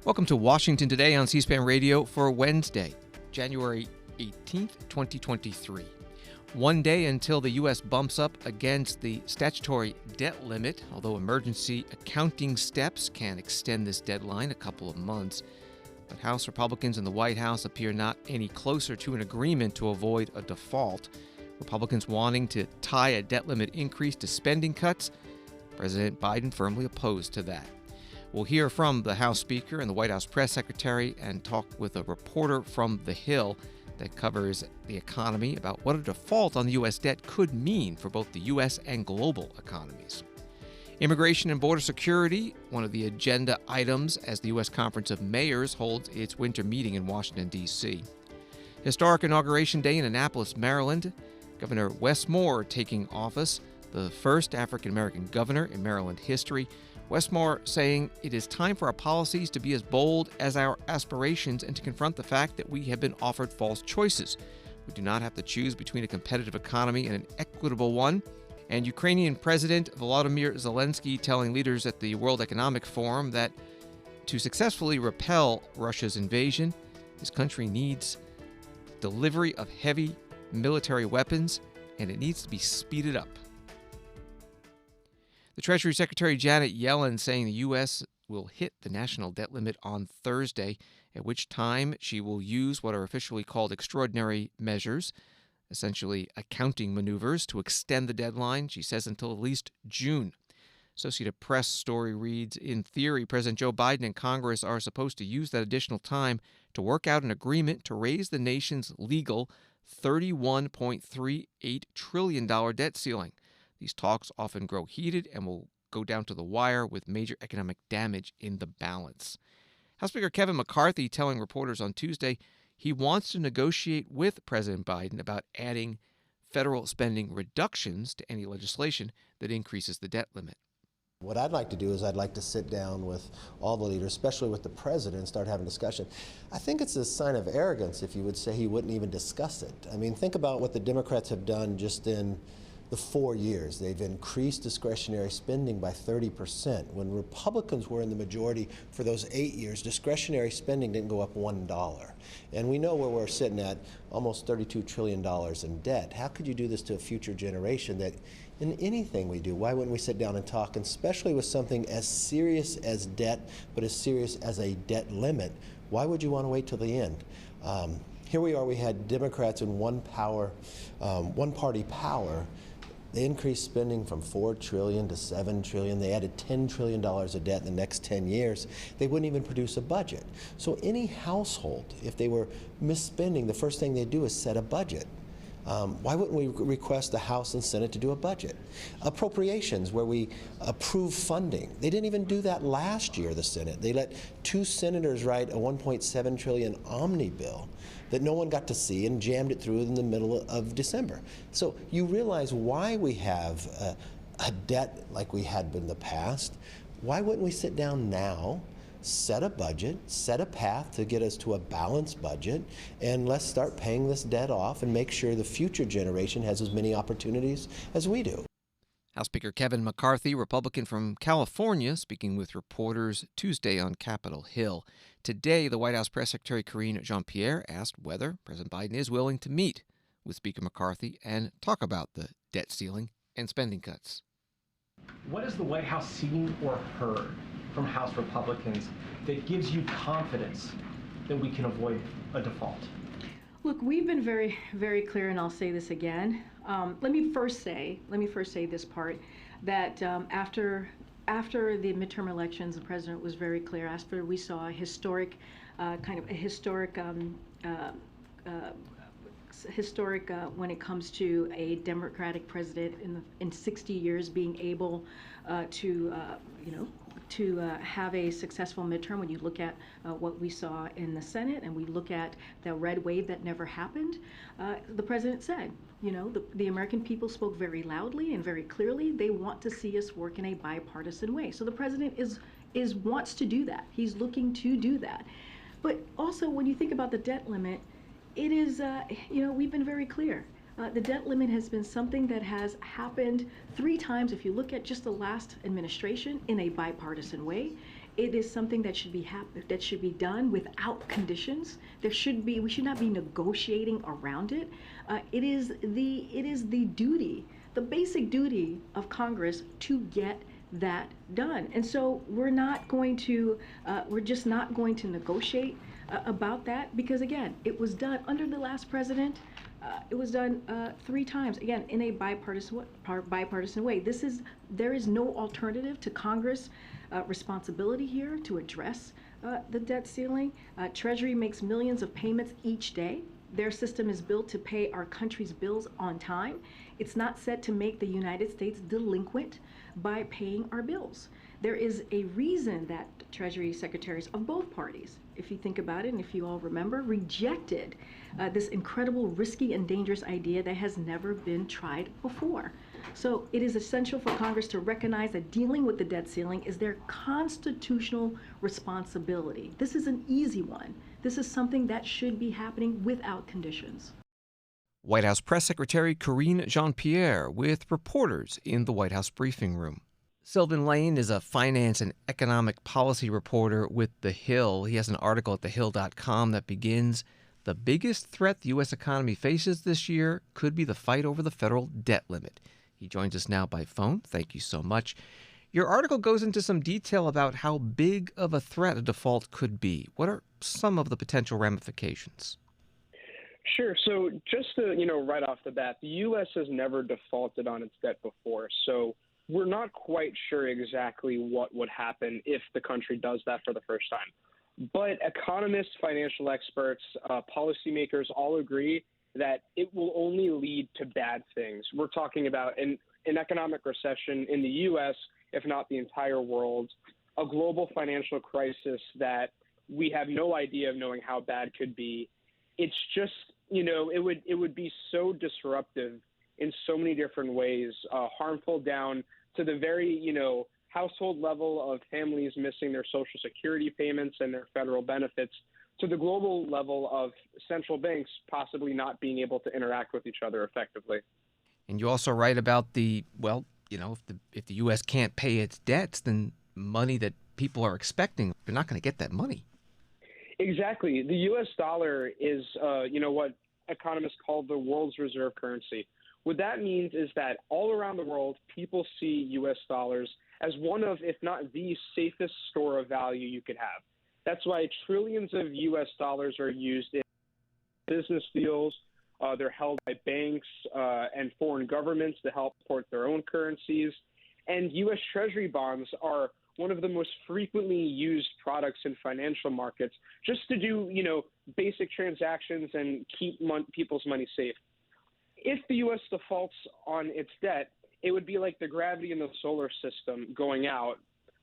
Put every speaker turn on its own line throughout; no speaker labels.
Welcome to Washington Today on C-SPAN Radio for Wednesday, January 18th, 2023. One day until the U.S. bumps up against the statutory debt limit, although emergency accounting steps can extend this deadline a couple of months. But House Republicans in the White House appear not any closer to an agreement to avoid a default. Republicans wanting to tie a debt limit increase to spending cuts. President Biden firmly opposed to that. We'll hear from the House Speaker and the White House Press Secretary and talk with a reporter from The Hill that covers the economy about what a default on the U.S. debt could mean for both the U.S. and global economies. Immigration and border security, one of the agenda items as the U.S. Conference of Mayors holds its winter meeting in Washington, D.C. Historic Inauguration Day in Annapolis, Maryland. Governor Wes Moore taking office, the first African-American governor in Maryland history. Wes Moore saying it is time for our policies to be as bold as our aspirations and to confront the fact that we have been offered false choices. We do not have to choose between a competitive economy and an equitable one. And Ukrainian President Volodymyr Zelensky telling leaders at the World Economic Forum that to successfully repel Russia's invasion, his country needs delivery of heavy military weapons, and it needs to be speeded up. The Treasury Secretary Janet Yellen saying the U.S. will hit the national debt limit on Thursday, at which time she will use what are officially called extraordinary measures, essentially accounting maneuvers, to extend the deadline, she says, until at least June. Associated Press story reads, in theory, President Joe Biden and Congress are supposed to use that additional time to work out an agreement to raise the nation's legal $31.38 trillion debt ceiling. These talks often grow heated and will go down to the wire with major economic damage in the balance. House Speaker Kevin McCarthy telling reporters on Tuesday he wants to negotiate with President Biden about adding federal spending reductions to any legislation that increases the debt limit.
What I'd like to do is I'd like to sit down with all the leaders, especially with the president, and start having a discussion. I think it's a sign of arrogance if you would say he wouldn't even discuss it. I mean, think about what the Democrats have done just in the 4 years. They've increased discretionary spending by 30%. When Republicans were in the majority for those 8 years, discretionary spending didn't go up $1. And we know where we're sitting at, almost $32 trillion in debt. How could you do this to a future generation that in anything we do, why wouldn't we sit down and talk, and especially with something as serious as debt, but as serious as a debt limit, why would you want to wait till the end? Here we are, we had Democrats in one party power. They increased spending from $4 trillion to $7 trillion. They added $10 trillion of debt in the next 10 years. They wouldn't even produce a budget. So any household, if they were misspending, the first thing they'd do is set a budget. Why wouldn't we request the House and Senate to do a budget? Appropriations, where we approve funding. They didn't even do that last year, the Senate. They let 2 senators write a $1.7 trillion omni bill that no one got to see and jammed it through in the middle of December. So you realize why we have a debt like we had in the past. Why wouldn't we sit down now, set a budget, set a path to get us to a balanced budget, and let's start paying this debt off and make sure the future generation has as many opportunities as we do.
House Speaker Kevin McCarthy, Republican from California, speaking with reporters Tuesday on Capitol Hill. Today, the White House Press Secretary Karine Jean-Pierre asked whether President Biden is willing to meet with Speaker McCarthy and talk about the debt ceiling and spending cuts.
What has the White House seen or heard from House Republicans that gives you confidence that we can avoid a default?
Look, we've been very, very clear, and I'll say this again. Let me first say this part, that after the midterm elections, the president was very clear. After we saw a historic when it comes to a Democratic president in 60 years being able to have a successful midterm. When you look at what we saw in the Senate and we look at the red wave that never happened, the president said, the American people spoke very loudly and very clearly. They want to see us work in a bipartisan way. So the president wants to do that. He's looking to do that. But also, when you think about the debt limit, it is, we've been very clear. The debt limit has been something that has happened 3 times, if you look at just the last administration, in a bipartisan way. it is something that should be done without conditions. We should not be negotiating around it. It is the duty, the basic duty of Congress to get that done. And so we're just not going to negotiate about that, because again, it was done under the last president. It was done 3 times, again, in a bipartisan way. There is no alternative to Congress' responsibility here to address the debt ceiling. Treasury makes millions of payments each day. Their system is built to pay our country's bills on time. It's not set to make the United States delinquent by paying our bills. There is a reason that Treasury secretaries of both parties, if you think about it and if you all remember, rejected this incredible, risky, and dangerous idea that has never been tried before. So it is essential for Congress to recognize that dealing with the debt ceiling is their constitutional responsibility. This is an easy one. This is something that should be happening without conditions.
White House Press Secretary Karine Jean-Pierre with reporters in the White House briefing room. Sylvan Lane is a finance and economic policy reporter with The Hill. He has an article at thehill.com that begins, "The biggest threat the U.S. economy faces this year could be the fight over the federal debt limit." He joins us now by phone. Thank you so much. Your article goes into some detail about how big of a threat a default could be. What are some of the potential ramifications?
Sure. So just to, right off the bat, the U.S. has never defaulted on its debt before. So we're not quite sure exactly what would happen if the country does that for the first time. But economists, financial experts, policymakers all agree that it will only lead to bad things. We're talking about an economic recession in the U.S., if not the entire world, a global financial crisis that we have no idea of knowing how bad could be. It's just, it would be so disruptive in so many different ways, harmful down to the very, household level of families missing their Social Security payments and their federal benefits, to the global level of central banks possibly not being able to interact with each other effectively.
And you also write about if the U.S. can't pay its debts, then money that people are expecting, they're not going to get that money.
Exactly. The U.S. dollar is, what economists call the world's reserve currency. What that means is that all around the world, people see U.S. dollars as one of, if not the safest store of value you could have. That's why trillions of U.S. dollars are used in business deals. They're held by banks and foreign governments to help support their own currencies. And U.S. Treasury bonds are one of the most frequently used products in financial markets just to do, basic transactions and keep people's money safe. If the U.S. defaults on its debt, it would be like the gravity in the solar system going out,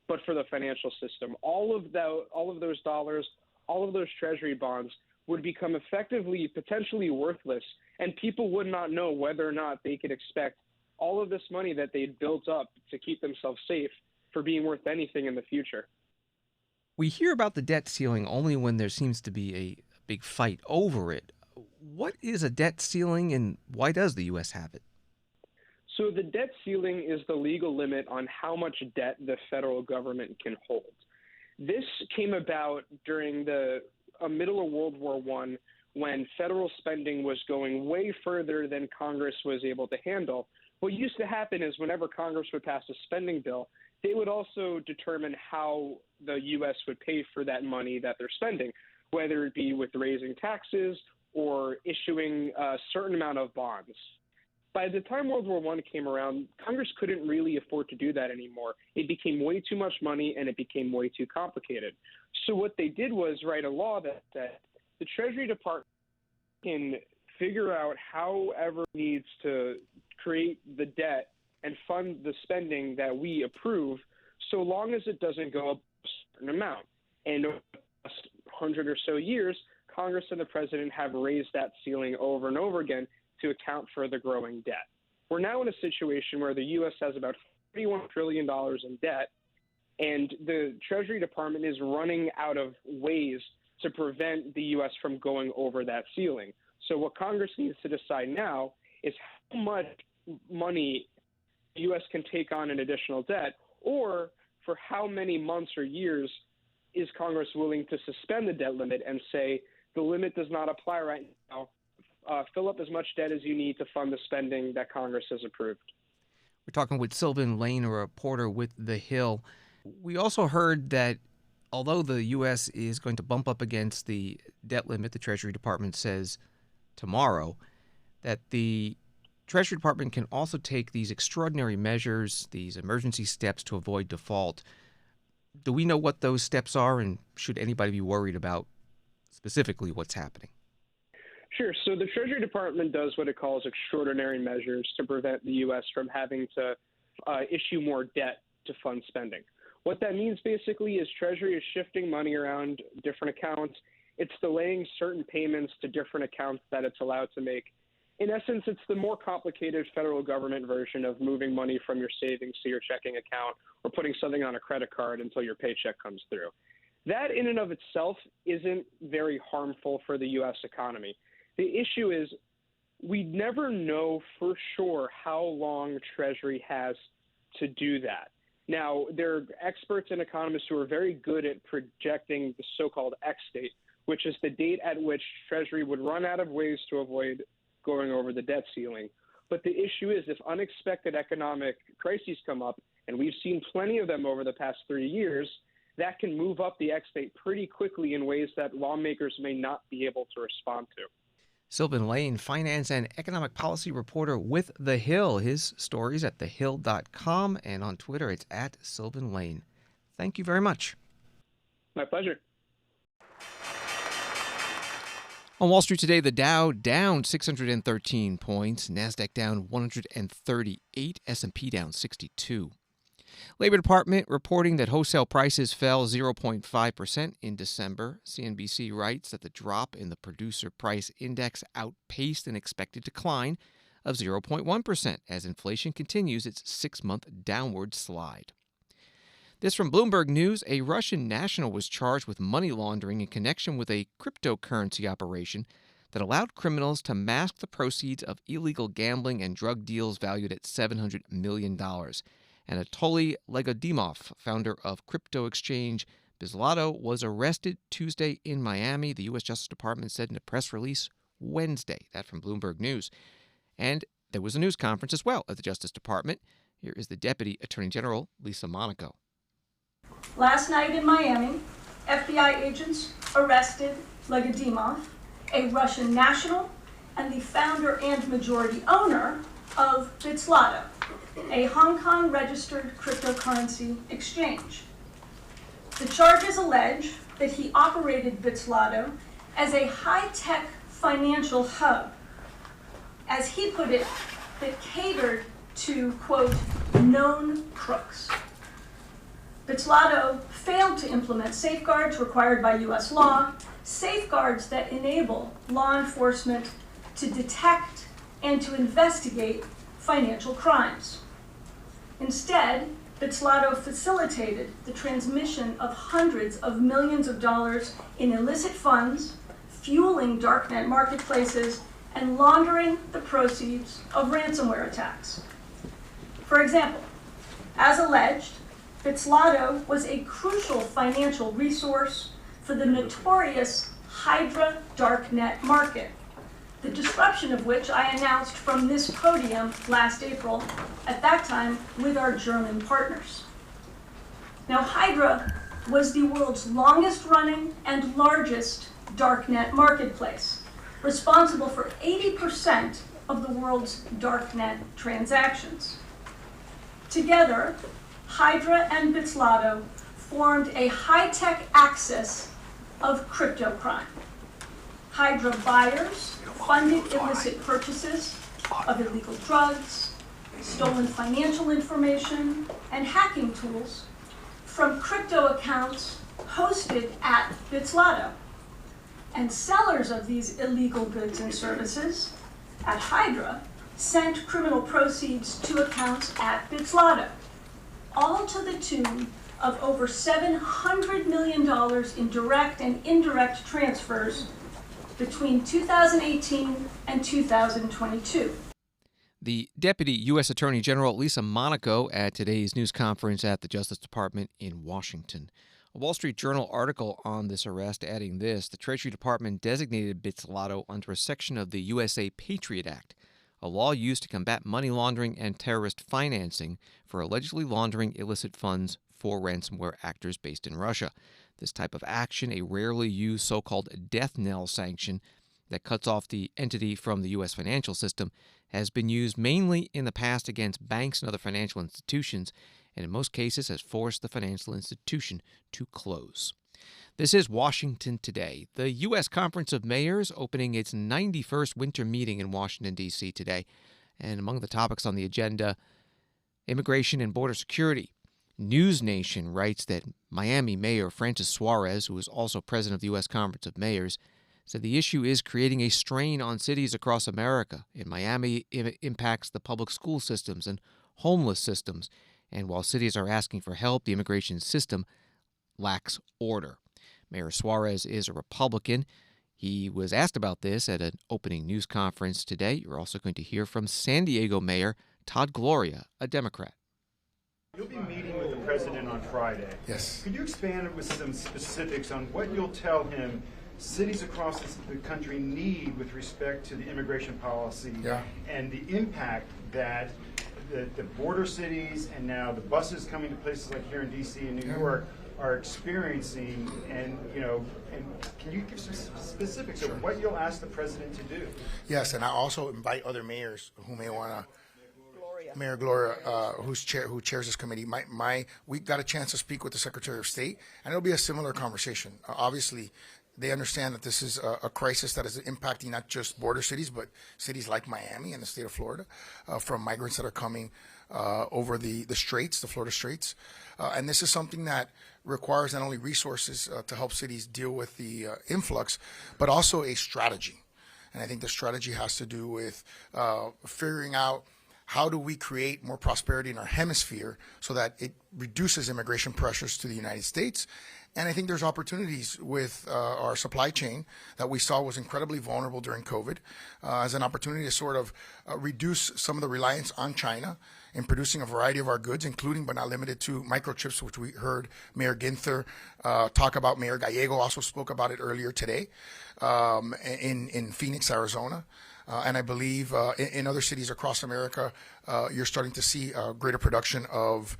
but for the financial system. All of those dollars, all of those Treasury bonds would become effectively potentially worthless, and people would not know whether or not they could expect all of this money that they'd built up to keep themselves safe for being worth anything in the future.
We hear about the debt ceiling only when there seems to be a big fight over it. What is a debt ceiling, and why does the U.S. have it?
So the debt ceiling is the legal limit on how much debt the federal government can hold. This came about during the middle of World War I, when federal spending was going way further than Congress was able to handle. What used to happen is whenever Congress would pass a spending bill, they would also determine how the U.S. would pay for that money that they're spending, whether it be with raising taxes or issuing a certain amount of bonds. By the time World War I came around, Congress couldn't really afford to do that anymore. It became way too much money, and it became way too complicated. So what they did was write a law that said the Treasury Department can figure out however it needs to create the debt and fund the spending that we approve, so long as it doesn't go up a certain amount. And over the past 100 or so years, Congress and the president have raised that ceiling over and over again to account for the growing debt. We're now in a situation where the U.S. has about $31 trillion in debt, and the Treasury Department is running out of ways to prevent the U.S. from going over that ceiling. So what Congress needs to decide now is how much money the U.S. can take on in additional debt, or for how many months or years is Congress willing to suspend the debt limit and say the limit does not apply right now? Fill up as much debt as you need to fund the spending that Congress has approved.
We're talking with Sylvan Lane, a reporter with The Hill. We also heard that although the U.S. is going to bump up against the debt limit, the Treasury Department says tomorrow, that the Treasury Department can also take these extraordinary measures, these emergency steps to avoid default. Do we know what those steps are, and should anybody be worried about specifically what's happening?
Sure. So the Treasury Department does what it calls extraordinary measures to prevent the U.S. from having to issue more debt to fund spending. What that means basically is Treasury is shifting money around different accounts. It's delaying certain payments to different accounts that it's allowed to make. In essence, it's the more complicated federal government version of moving money from your savings to your checking account or putting something on a credit card until your paycheck comes through. That in and of itself isn't very harmful for the U.S. economy. The issue is we never know for sure how long Treasury has to do that. Now, there are experts and economists who are very good at projecting the so-called X date, which is the date at which Treasury would run out of ways to avoid going over the debt ceiling. But the issue is if unexpected economic crises come up, and we've seen plenty of them over the past 3 years, that can move up the X date pretty quickly in ways that lawmakers may not be able to respond to.
Sylvan Lane, finance and economic policy reporter with The Hill. His stories at thehill.com, and on Twitter it's at Sylvan Lane. Thank you very much.
My pleasure.
On Wall Street today, the Dow down 613 points, NASDAQ down 138, S&P down 62. Labor Department reporting that wholesale prices fell 0.5% in December. CNBC writes that the drop in the Producer Price Index outpaced an expected decline of 0.1% as inflation continues its 6-month downward slide. This from Bloomberg News. A Russian national was charged with money laundering in connection with a cryptocurrency operation that allowed criminals to mask the proceeds of illegal gambling and drug deals valued at $700 million. Anatoly Legodimov, founder of crypto exchange Bizlato, was arrested Tuesday in Miami, the U.S. Justice Department said in a press release Wednesday. That from Bloomberg News. And there was a news conference as well at the Justice Department. Here is the Deputy Attorney General, Lisa Monaco.
Last night in Miami, FBI agents arrested Legodimov, a Russian national and the founder and majority owner of Bizlato, a Hong Kong-registered cryptocurrency exchange. The charges allege that he operated Bizlato as a high-tech financial hub, as he put it, that catered to, quote, known crooks. Bizlato failed to implement safeguards required by U.S. law, safeguards that enable law enforcement to detect and to investigate financial crimes. Instead, Bizlato facilitated the transmission of hundreds of millions of dollars in illicit funds, fueling darknet marketplaces, and laundering the proceeds of ransomware attacks. For example, as alleged, Bizlato was a crucial financial resource for the notorious Hydra darknet market, the disruption of which I announced from this podium last April, at that time with our German partners. Now, Hydra was the world's longest-running and largest darknet marketplace, responsible for 80% of the world's darknet transactions. Together, Hydra and Bizlato formed a high-tech axis of crypto crime. Hydra buyers funded illicit purchases of illegal drugs, stolen financial information, and hacking tools from crypto accounts hosted at Bizlato. And sellers of these illegal goods and services at Hydra sent criminal proceeds to accounts at Bizlato, all to the tune of over $700 million in direct and indirect transfers between 2018 and 2022.
The Deputy U.S. Attorney General Lisa Monaco at today's news conference at the Justice Department in Washington. A Wall Street Journal article on this arrest adding this: the Treasury Department designated Bizzolato under a section of the USA Patriot Act, a law used to combat money laundering and terrorist financing, for allegedly laundering illicit funds for ransomware actors based in Russia. This type of action, a rarely used so-called death knell sanction that cuts off the entity from the U.S. financial system, has been used mainly in the past against banks and other financial institutions, and in most cases has forced the financial institution to close. This is Washington Today. The U.S. Conference of Mayors opening its 91st winter meeting in Washington, D.C. today. And among the topics on the agenda, immigration and border security. News Nation writes that Miami Mayor Francis Suarez, who is also president of the U.S. Conference of Mayors, said the issue is creating a strain on cities across America. In Miami, it impacts the public school systems and homeless systems. And while cities are asking for help, the immigration system lacks order. Mayor Suarez is a Republican. He was asked about this at an opening news conference today. You're also going to hear from San Diego Mayor Todd Gloria, a Democrat.
You'll be meeting with the president on Friday.
Yes.
Could you expand with some specifics on what you'll tell him cities across the country need with respect to the immigration policy and the impact that the border cities and now the buses coming to places like here in D.C. and New York are experiencing, and can you give some specifics of what you'll ask the president to do?
Yes, and I also invite other mayors who may want to. Mayor Gloria, who chairs this committee, we got a chance to speak with the Secretary of State, and it'll be a similar conversation. Obviously, they understand that this is a crisis that is impacting not just border cities, but cities like Miami and the state of Florida, from migrants that are coming over the straits, the Florida Straits. And this is something that requires not only resources to help cities deal with the influx, but also a strategy. And I think the strategy has to do with figuring out how do we create more prosperity in our hemisphere so that it reduces immigration pressures to the United States. And I think there's opportunities with our supply chain that we saw was incredibly vulnerable during COVID as an opportunity to sort of reduce some of the reliance on China in producing a variety of our goods, including but not limited to microchips, which we heard Mayor Ginther talk about. Mayor Gallego also spoke about it earlier today in Phoenix, Arizona. And I believe in other cities across America, you're starting to see greater production of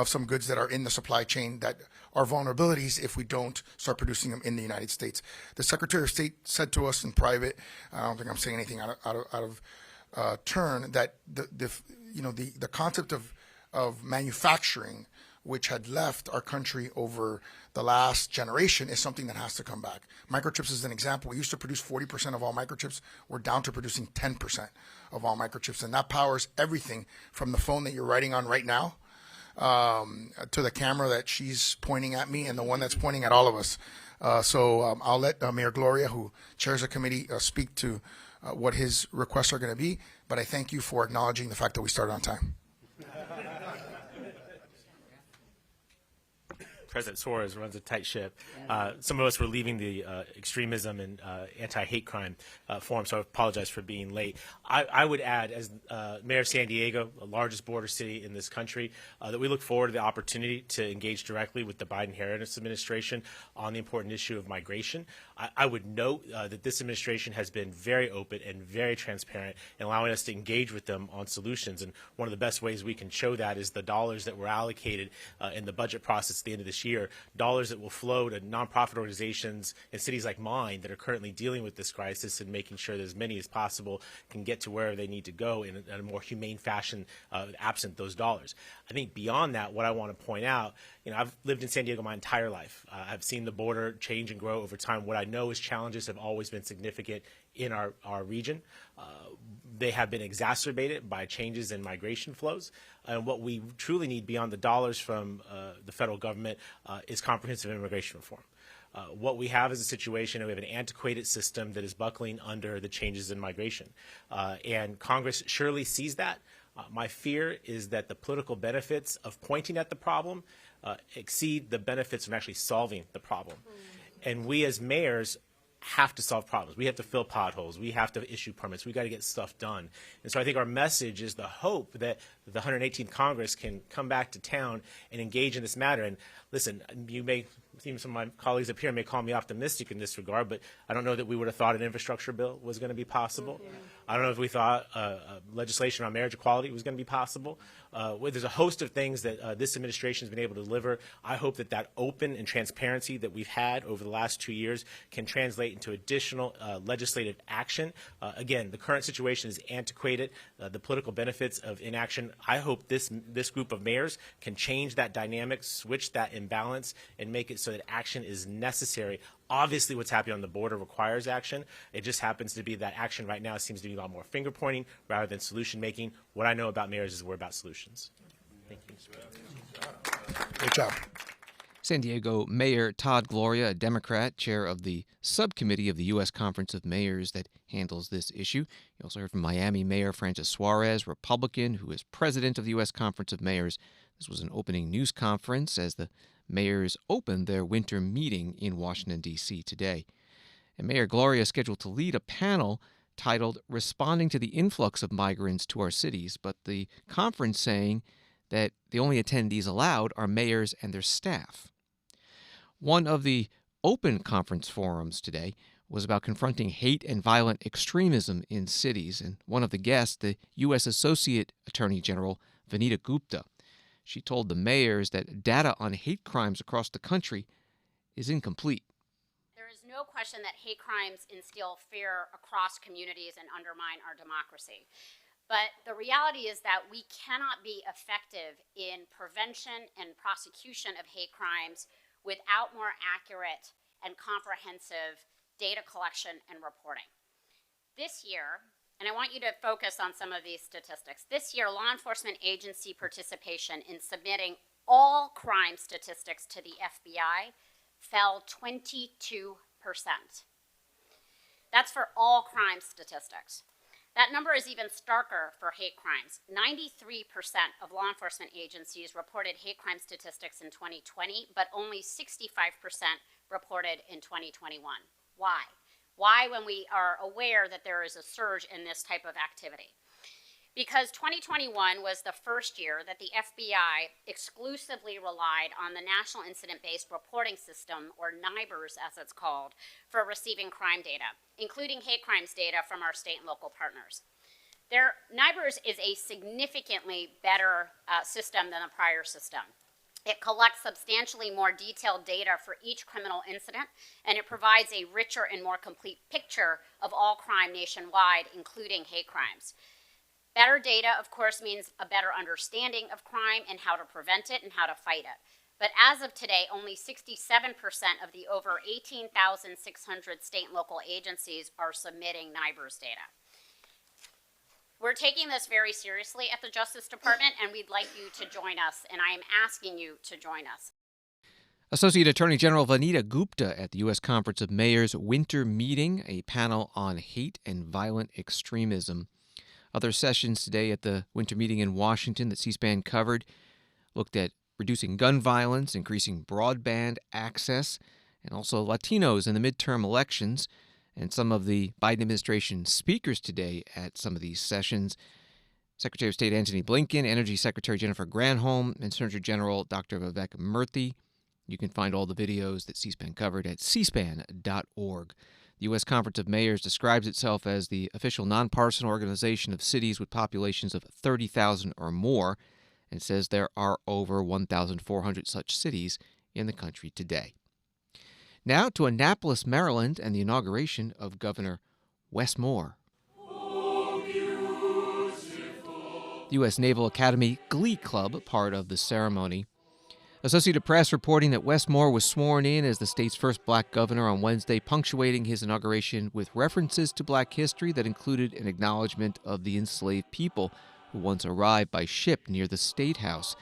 some goods that are in the supply chain that are vulnerabilities if we don't start producing them in the United States. The Secretary of State said to us in private, I don't think I'm saying anything out of turn, that the concept of manufacturing, which had left our country over the last generation, is something that has to come back. Microchips is an example. We used to produce 40% of all microchips. We're down to producing 10% of all microchips, and that powers everything from the phone that you're writing on right now to the camera that she's pointing at me and the one that's pointing at all of us. So I'll let Mayor Gloria, who chairs the committee, speak to what his requests are going to be, but I thank you for acknowledging the fact that we started on time.
President Suarez runs a tight ship. Some of us were leaving the extremism and anti-hate crime forum, so I apologize for being late. I would add, as Mayor of San Diego, the largest border city in this country, that we look forward to the opportunity to engage directly with the Biden-Harris administration on the important issue of migration. I would note that this administration has been very open and very transparent in allowing us to engage with them on solutions. And one of the best ways we can show that is the dollars that were allocated in the budget process at the end of this year, dollars that will flow to nonprofit organizations in cities like mine that are currently dealing with this crisis and making sure that as many as possible can get to wherever they need to go in a more humane fashion absent those dollars. I think beyond that, what I want to point out, I've lived in San Diego my entire life. I've seen the border change and grow over time. What I know is challenges have always been significant in our region. They have been exacerbated by changes in migration flows. And what we truly need beyond the dollars from the federal government is comprehensive immigration reform. What we have is a situation where we have an antiquated system that is buckling under the changes in migration. And Congress surely sees that. My fear is that the political benefits of pointing at the problem exceed the benefits of actually solving the problem. And we as mayors have to solve problems. We have to fill potholes. We have to issue permits. We got to get stuff done. And so I think our message is the hope that the 118th Congress can come back to town and engage in this matter. And listen, you may, some of my colleagues up here may call me optimistic in this regard, but I don't know that we would have thought an infrastructure bill was going to be possible. I don't know if we thought legislation on marriage equality was going to be possible. There's a host of things that this administration has been able to deliver. I hope that that open and transparency that we've had over the last 2 years can translate into additional legislative action. Again, the current situation is antiquated. The political benefits of inaction. I hope this group of mayors can change that dynamic, switch that imbalance, and make it so that action is necessary. Obviously, what's happening on the border requires action. It just happens to be that action right now seems to be a lot more finger pointing rather than solution making. What I know about mayors is we're about solutions. Thank you.
Good job.
San Diego Mayor Todd Gloria, a Democrat, chair of the subcommittee of the U.S. Conference of Mayors that handles this issue. You also heard from Miami Mayor Francis Suarez, Republican, who is president of the U.S. Conference of Mayors. This was an opening news conference as the mayors opened their winter meeting in Washington, D.C. today. And Mayor Gloria is scheduled to lead a panel titled Responding to the Influx of Migrants to Our Cities, but the conference saying that the only attendees allowed are mayors and their staff. One of the open conference forums today was about confronting hate and violent extremism in cities, and one of the guests, the U.S. Associate Attorney General Vanita Gupta. She told the mayors that data on hate crimes across the country is incomplete.
There is no question that hate crimes instill fear across communities and undermine our democracy. But the reality is that we cannot be effective in prevention and prosecution of hate crimes without more accurate and comprehensive data collection and reporting. This year, and I want you to focus on some of these statistics. This year, law enforcement agency participation in submitting all crime statistics to the FBI fell 22%. That's for all crime statistics. That number is even starker for hate crimes. 93% of law enforcement agencies reported hate crime statistics in 2020, but only 65% reported in 2021. Why? Why, when we are aware that there is a surge in this type of activity? Because 2021 was the first year that the FBI exclusively relied on the National Incident-Based Reporting System, or NIBRS as it's called, for receiving crime data, including hate crimes data from our state and local partners. NIBRS is a significantly better system than the prior system. It collects substantially more detailed data for each criminal incident, and it provides a richer and more complete picture of all crime nationwide, including hate crimes. Better data, of course, means a better understanding of crime and how to prevent it and how to fight it. But as of today, only 67% of the over 18,600 state and local agencies are submitting NIBRS data. We're taking this very seriously at the Justice Department, and we'd like you to join us, and I am asking you to join us.
Associate Attorney General Vanita Gupta at the U.S. Conference of Mayors winter meeting, a panel on hate and violent extremism. Other sessions today at the winter meeting in Washington that C-SPAN covered looked at reducing gun violence, increasing broadband access, and also Latinos in the midterm elections. And some of the Biden administration speakers today at some of these sessions: Secretary of State Antony Blinken, Energy Secretary Jennifer Granholm, and Senator General Dr. Vivek Murthy. You can find all the videos that C-SPAN covered at cspan.org. The U.S. Conference of Mayors describes itself as the official nonpartisan organization of cities with populations of 30,000 or more, and says there are over 1,400 such cities in the country today. Now to Annapolis, Maryland, and the inauguration of Governor Wes Moore. The U.S. Naval Academy Glee Club, part of the ceremony. Associated Press reporting that Wes Moore was sworn in as the state's first black governor on Wednesday, punctuating his inauguration with references to black history that included an acknowledgement of the enslaved people who once arrived by ship near the State House.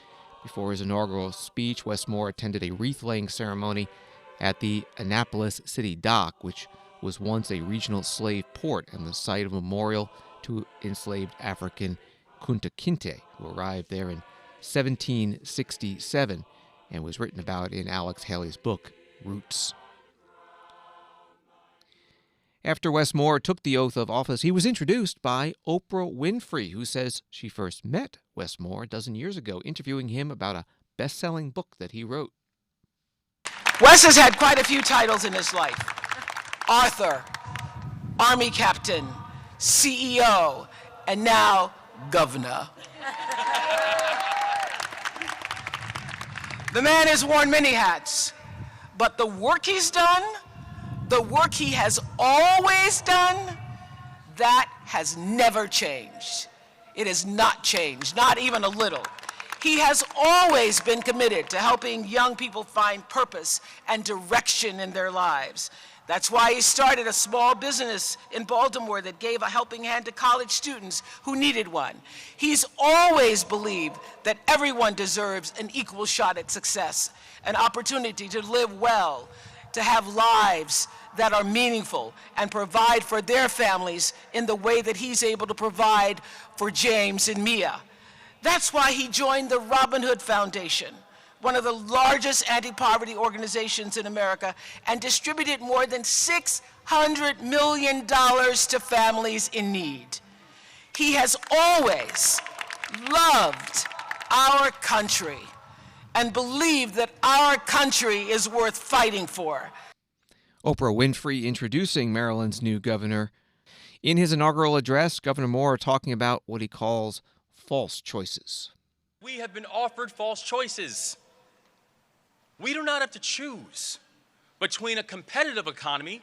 Before his inaugural speech, Wes Moore attended a wreath-laying ceremony at the Annapolis City Dock, which was once a regional slave port and the site of a memorial to enslaved African Kunta Kinte, who arrived there in 1767 and was written about in Alex Haley's book, Roots. After Wes Moore took the oath of office, he was introduced by Oprah Winfrey, who says she first met Wes Moore a dozen years ago, interviewing him about a best-selling book that he wrote.
Wes has had quite a few titles in his life. Author, Army Captain, CEO, and now Governor. The man has worn many hats, but the work he's done, the work he has always done, that has never changed. It has not changed, not even a little. He has always been committed to helping young people find purpose and direction in their lives. That's why he started a small business in Baltimore that gave a helping hand to college students who needed one. He's always believed that everyone deserves an equal shot at success, an opportunity to live well, to have lives that are meaningful and provide for their families in the way that he's able to provide for James and Mia. That's why he joined the Robin Hood Foundation, one of the largest anti-poverty organizations in America, and distributed more than $600 million to families in need. He has always loved our country and believed that our country is worth fighting for.
Oprah Winfrey introducing Maryland's new governor. In his inaugural address, Governor Moore talking about what he calls false choices.
We have been offered false choices. We do not have to choose between a competitive economy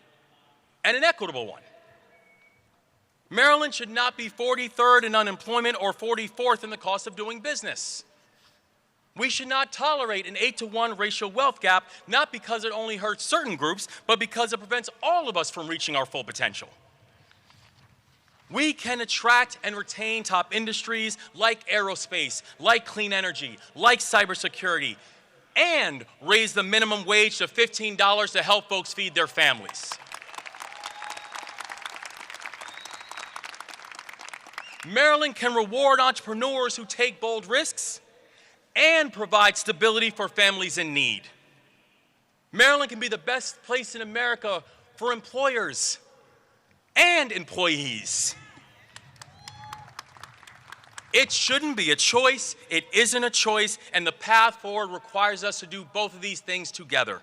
and an equitable one. Maryland should not be 43rd in unemployment or 44th in the cost of doing business. We should not tolerate an 8-to-1 racial wealth gap, not because it only hurts certain groups, but because it prevents all of us from reaching our full potential. We can attract and retain top industries like aerospace, like clean energy, like cybersecurity, and raise the minimum wage to $15 to help folks feed their families. Maryland can reward entrepreneurs who take bold risks and provide stability for families in need. Maryland can be the best place in America for employers and employees. It shouldn't be a choice, it isn't a choice, and the path forward requires us to do both of these things together.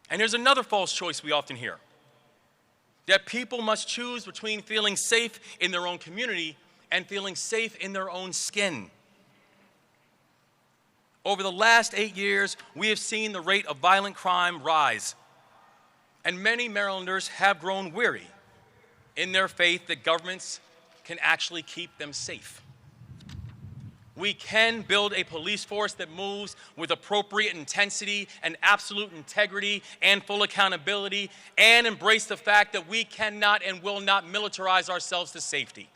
And there's another false choice we often hear, that people must choose between feeling safe in their own community and feeling safe in their own skin. Over the last 8 years, we have seen the rate of violent crime rise, and many Marylanders have grown weary in their faith that governments can actually keep them safe. We can build a police force that moves with appropriate intensity and absolute integrity and full accountability, and embrace the fact that we cannot and will not militarize ourselves to safety.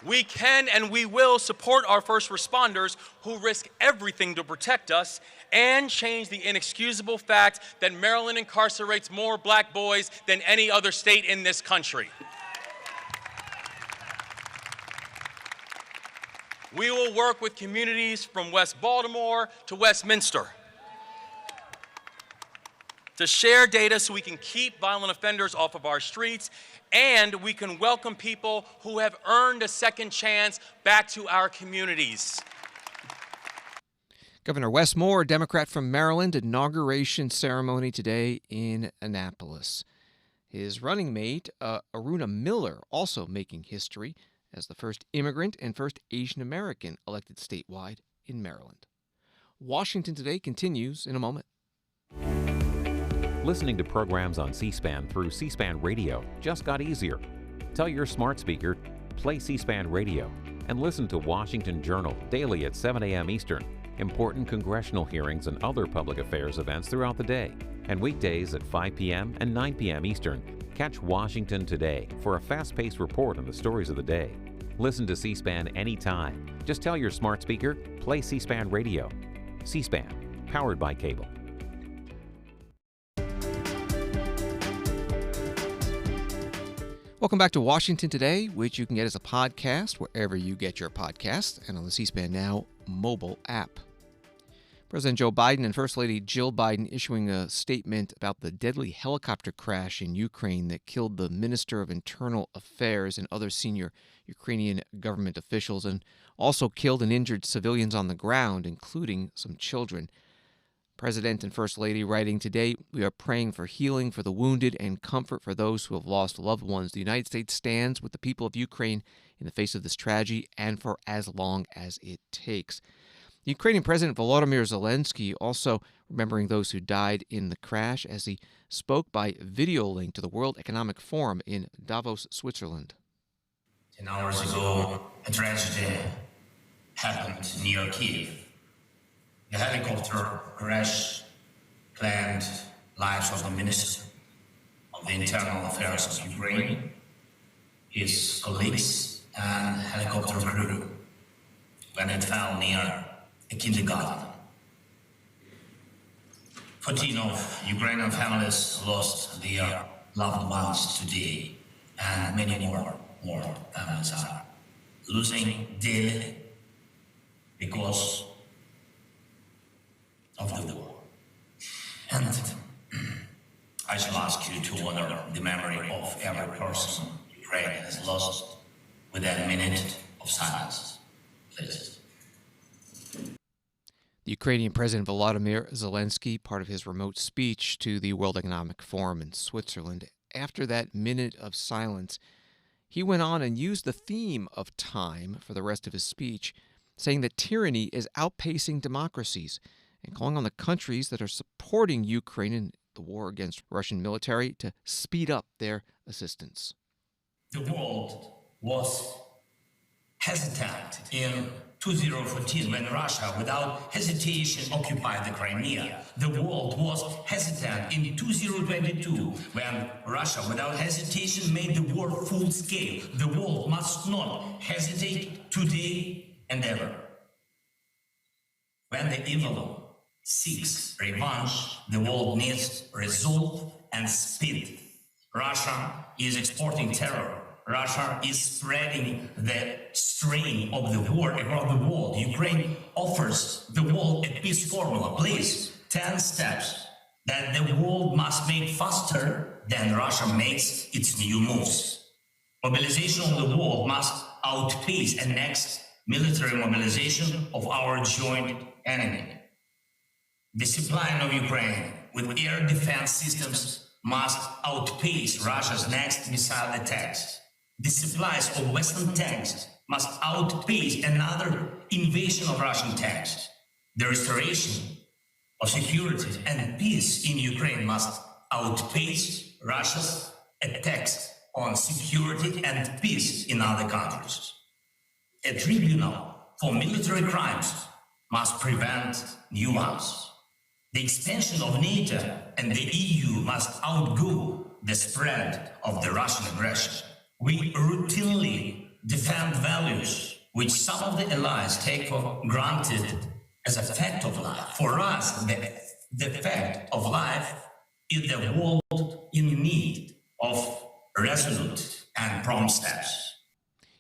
We can and we will support our first responders who risk everything to protect us, and change the inexcusable fact that Maryland incarcerates more black boys than any other state in this country. We will work with communities from West Baltimore to Westminster to share data so we can keep violent offenders off of our streets, and we can welcome people who have earned a second chance back to our communities.
Governor Wes Moore, Democrat from Maryland, inauguration ceremony today in Annapolis. His running mate, Aruna Miller, also making history as the first immigrant and first Asian American elected statewide in Maryland. Washington Today continues in a moment.
Listening to programs on C-SPAN through C-SPAN Radio just got easier. Tell your smart speaker, play C-SPAN Radio, and listen to Washington Journal daily at 7 a.m. Eastern. Important congressional hearings and other public affairs events throughout the day. And weekdays at 5 p.m. and 9 p.m. Eastern. Catch Washington Today for a fast-paced report on the stories of the day. Listen to C-SPAN anytime. Just tell your smart speaker, play C-SPAN Radio. C-SPAN, powered by cable.
Welcome back to Washington Today, which you can get as a podcast wherever you get your podcasts and on the C-SPAN Now mobile app. President Joe Biden and First Lady Jill Biden issuing a statement about the deadly helicopter crash in Ukraine that killed the Minister of Internal Affairs and other senior Ukrainian government officials and also killed and injured civilians on the ground, including some children. President and First Lady writing today, "We are praying for healing for the wounded and comfort for those who have lost loved ones. The United States stands with the people of Ukraine in the face of this tragedy and for as long as it takes." The Ukrainian President Volodymyr Zelensky also remembering those who died in the crash as he spoke by video link to the World Economic Forum in Davos, Switzerland.
10 hours ago, a tragedy happened near Kyiv. The helicopter crash claimed lives of the Minister of the Internal Affairs of Ukraine, his colleagues, and helicopter crew when it fell near a kindergarten. 14 of Ukrainian families lost their loved ones today, and many more families are losing daily because of the war. And I shall ask you to honor the memory of every person Ukraine has lost with a minute of silence, please.
The Ukrainian President Volodymyr Zelensky, part of his remote speech to the World Economic Forum in Switzerland. After that minute of silence, he went on and used the theme of time for the rest of his speech, saying that tyranny is outpacing democracies and calling on the countries that are supporting Ukraine in the war against Russian military to speed up their assistance.
The world was hesitant in 2014 when Russia, without hesitation, occupied the Crimea. The world was hesitant in 2022 when Russia, without hesitation, made the war full scale. The world must not hesitate today and ever. When the evil seeks revenge, the world needs resolve and speed. Russia is exporting terror. Russia is spreading the strain of the war around the world. Ukraine offers the world a peace formula. Please, 10 steps that the world must make faster than Russia makes its new moves. Mobilization of the world must outpace a next military mobilization of our joint enemy. The supplying of Ukraine with air defense systems must outpace Russia's next missile attacks. The supplies of Western tanks must outpace another invasion of Russian tanks. The restoration of security and peace in Ukraine must outpace Russia's attacks on security and peace in other countries. A tribunal for military crimes must prevent new ones. The expansion of NATO and the EU must outgo the spread of the Russian aggression. We routinely defend values which some of the allies take for granted as a fact of life. For us, the fact of life is the world in need of resolute and prompt steps.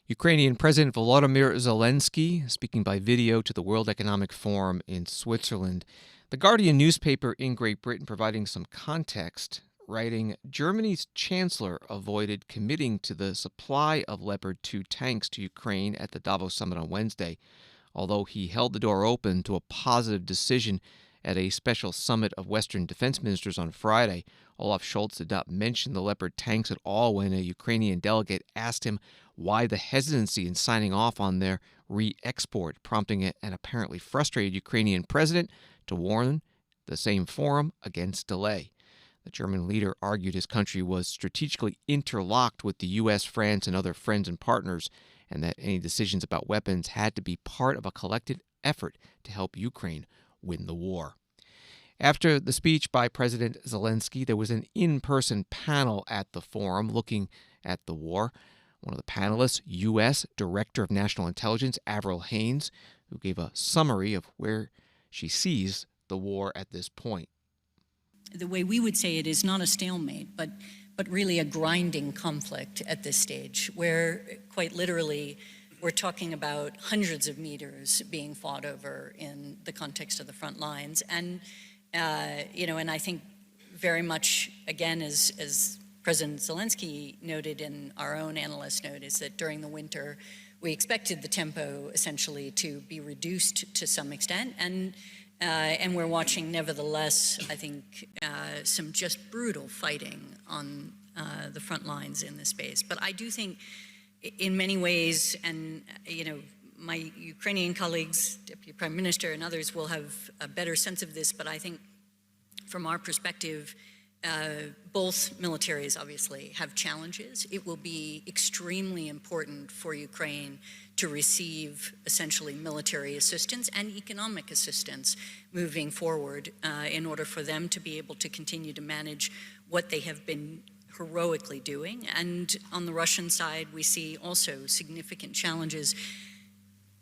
Ukrainian President Volodymyr Zelensky speaking by video to the World Economic Forum in Switzerland. The Guardian newspaper in Great Britain providing some context, writing, Germany's chancellor avoided committing to the supply of Leopard 2 tanks to Ukraine at the Davos summit on Wednesday, although he held the door open to a positive decision at a special summit of Western defense ministers on Friday. Olaf Scholz did not mention the Leopard tanks at all when a Ukrainian delegate asked him why the hesitancy in signing off on their re-export, prompting an apparently frustrated Ukrainian president to warn the same forum against delay. The German leader argued his country was strategically interlocked with the U.S., France, and other friends and partners, and that any decisions about weapons had to be part of a collective effort to help Ukraine win the war. After the speech by President Zelensky, there was an in-person panel at the forum looking at the war. One of the panelists, U.S. Director of National Intelligence Avril Haines, who gave a summary of where she sees the war at this point.
The way we would say it is not a stalemate, but really a grinding conflict at this stage, where quite literally we're talking about hundreds of meters being fought over in the context of the front lines. And, and I think very much, again, as President Zelensky noted in our own analyst note, is that during the winter, we expected the tempo essentially to be reduced to some extent. And we're watching, nevertheless, I think, some just brutal fighting on the front lines in this space. But I do think, in many ways, and my Ukrainian colleagues, Deputy Prime Minister and others will have a better sense of this, but I think from our perspective, both militaries obviously have challenges. It will be extremely important for Ukraine to receive essentially military assistance and economic assistance moving forward in order for them to be able to continue to manage what they have been heroically doing. And on the Russian side, we see also significant challenges: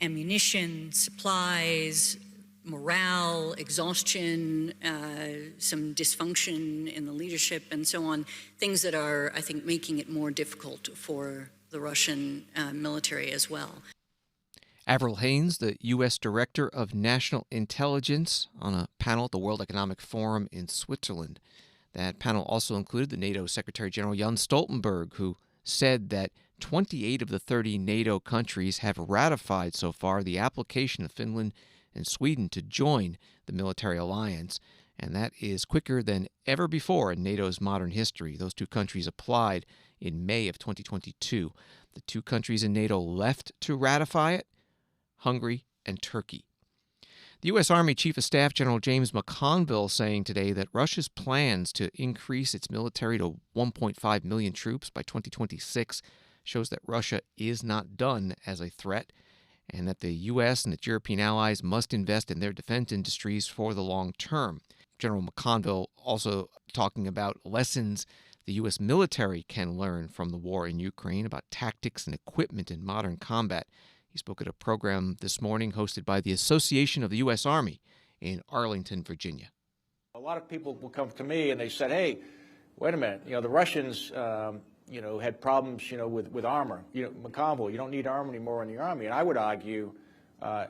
ammunition, supplies, morale, exhaustion, some dysfunction in the leadership, and so on, things that are, I think, making it more difficult for the Russian military as well.
Avril Haines, the U.S. Director of National Intelligence, on a panel at the World Economic Forum in Switzerland. That panel also included the NATO Secretary General Jens Stoltenberg, who said that 28 of the 30 NATO countries have ratified so far the application of Finland and Sweden to join the military alliance, and that is quicker than ever before in NATO's modern history. Those two countries applied in May of 2022. The two countries in NATO left to ratify it: Hungary and Turkey. The U.S. Army Chief of Staff General James McConville saying today that Russia's plans to increase its military to 1.5 million troops by 2026 shows that Russia is not done as a threat, and that the U.S. and its European allies must invest in their defense industries for the long term. General McConville also talking about lessons the U.S. military can learn from the war in Ukraine about tactics and equipment in modern combat. He spoke at a program this morning hosted by the Association of the U.S. Army in Arlington, Virginia.
A lot of people will come to me and they said, hey, wait a minute, the Russians, had problems, with armor. McConville, you don't need armor anymore in the Army. And I would argue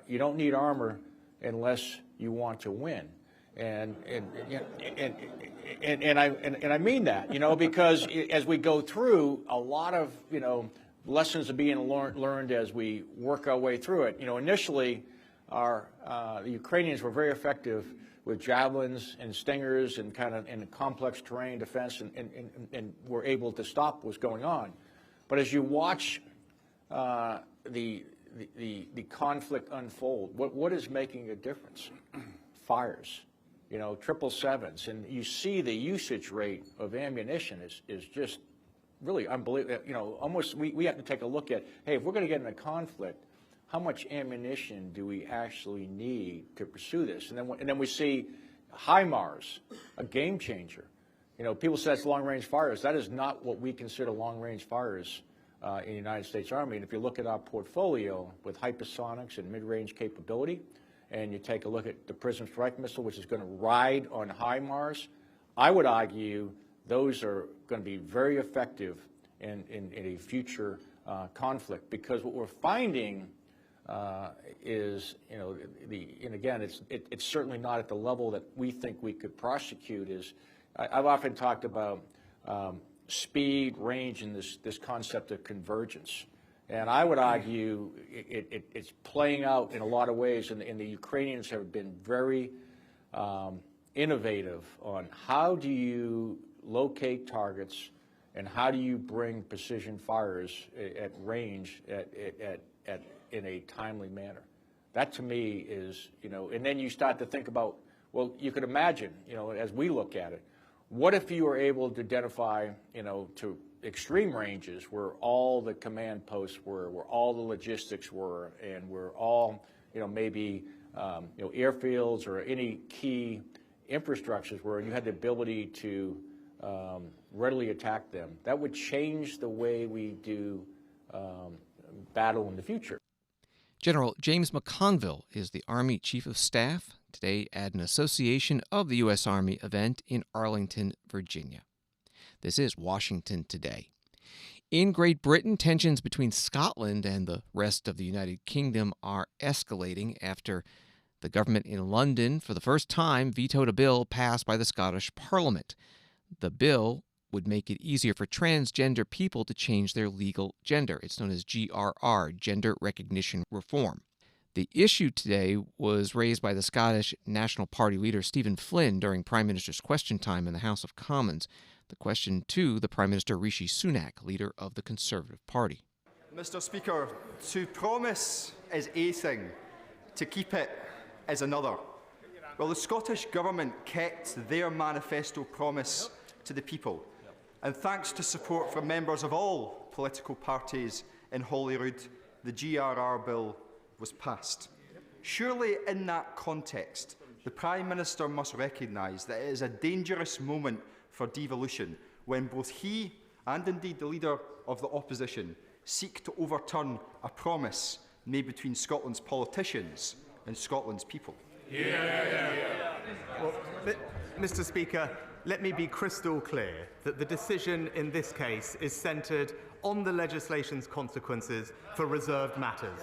you don't need armor unless you want to win. And I mean that, because as we go through, a lot of, lessons are being learned as we work our way through it. Initially, the Ukrainians were very effective with javelins and stingers and kind of in complex terrain defense, and were able to stop what's going on. But as you watch the conflict unfold, what is making a difference? Fires, 777s, and you see the usage rate of ammunition is just really unbelievable. Almost we have to take a look at, hey, if we're going to get in a conflict, how much ammunition do we actually need to pursue this? And then we see HIMARS, a game changer. People say that's long-range fires. That is not what we consider long-range fires in the United States Army. And if you look at our portfolio with hypersonics and mid-range capability, and you take a look at the Prism Strike Missile, which is going to ride on HIMARS, I would argue those are going to be very effective in a future conflict, because what we're finding is, and again, it's certainly not at the level that we think we could prosecute. I've often talked about speed, range, and this concept of convergence. And I would argue it's playing out in a lot of ways, and the Ukrainians have been very innovative on how do you locate targets and how do you bring precision fires at range in a timely manner. That to me is, and then you start to think about, well, you could imagine, as we look at it, what if you were able to identify, to extreme ranges where all the command posts were, where all the logistics were, and where all, maybe, airfields or any key infrastructures were, and you had the ability to readily attack them. That would change the way we do battle in the future.
General James McConville is the Army Chief of Staff today at an Association of the U.S. Army event in Arlington, Virginia. This is Washington Today. In Great Britain, tensions between Scotland and the rest of the United Kingdom are escalating after the government in London, for the first time, vetoed a bill passed by the Scottish Parliament. The bill would make it easier for transgender people to change their legal gender. It's known as GRR, Gender Recognition Reform. The issue today was raised by the Scottish National Party leader Stephen Flynn during Prime Minister's Question Time in the House of Commons. The question to the Prime Minister Rishi Sunak, leader of the Conservative Party.
Mr. Speaker, to promise is a thing, to keep it is another. Well, the Scottish Government kept their manifesto promise to the people, and thanks to support from members of all political parties in Holyrood, the GRR bill was passed. Surely in that context, the Prime Minister must recognise that it is a dangerous moment for devolution when both he and indeed the Leader of the Opposition seek to overturn a promise made between Scotland's politicians and Scotland's people.
Well, Mr. Speaker, let me be crystal clear that the decision in this case is centred on the legislation's consequences for reserved matters,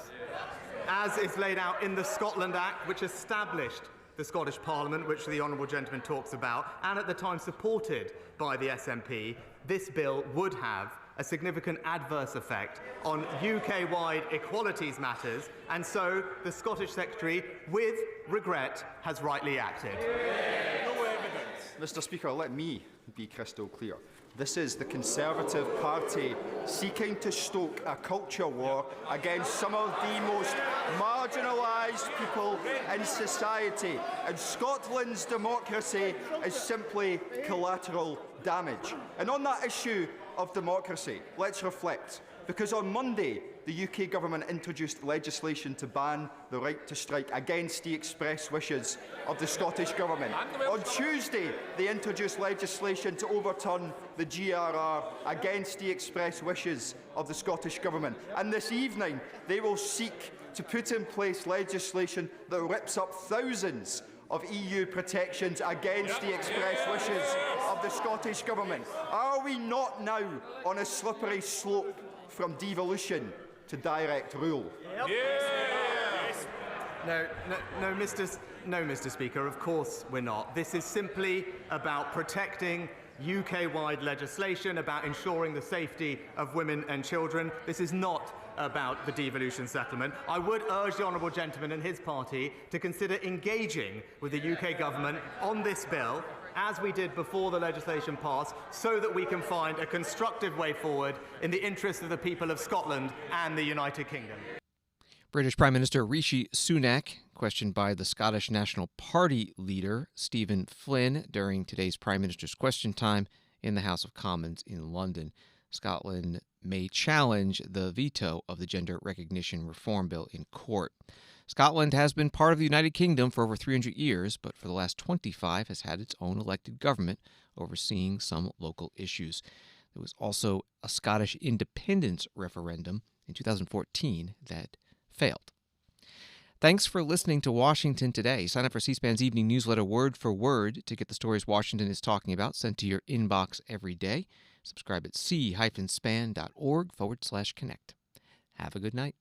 as is laid out in the Scotland Act, which established the Scottish Parliament, which the Honourable Gentleman talks about, and at the time supported by the SNP. This bill would have a significant adverse effect on UK-wide equalities matters, and so the Scottish Secretary, with regret, has rightly acted.
No evidence. Mr. Speaker, let me be crystal clear. This is the Conservative Party seeking to stoke a culture war against some of the most marginalised people in society. And Scotland's democracy is simply collateral damage. And on that issue of democracy, let's reflect. Because on Monday, the UK Government introduced legislation to ban the right to strike against the express wishes of the Scottish Government. On Tuesday, they introduced legislation to overturn the GRR against the express wishes of the Scottish Government. And this evening, they will seek to put in place legislation that rips up thousands of EU protections against the express wishes of the Scottish Government. Are we not now on a slippery slope from devolution to direct rule?
Yes. No, Mr. Speaker, of course we're not. This is simply about protecting UK-wide legislation, about ensuring the safety of women and children. This is not about the devolution settlement. I would urge the Honourable Gentleman and his party to consider engaging with the UK Government on this bill, as we did before the legislation passed, so that we can find a constructive way forward in the interest of the people of Scotland and the United Kingdom.
British Prime Minister Rishi Sunak, questioned by the Scottish National Party leader Stephen Flynn during today's Prime Minister's Question Time in the House of Commons in London. Scotland may challenge the veto of the Gender Recognition Reform Bill in court. Scotland has been part of the United Kingdom for over 300 years, but for the last 25 has had its own elected government overseeing some local issues. There was also a Scottish independence referendum in 2014 that failed. Thanks for listening to Washington Today. Sign up for C-SPAN's evening newsletter word for word to get the stories Washington is talking about sent to your inbox every day. Subscribe at c-span.org/connect. Have a good night.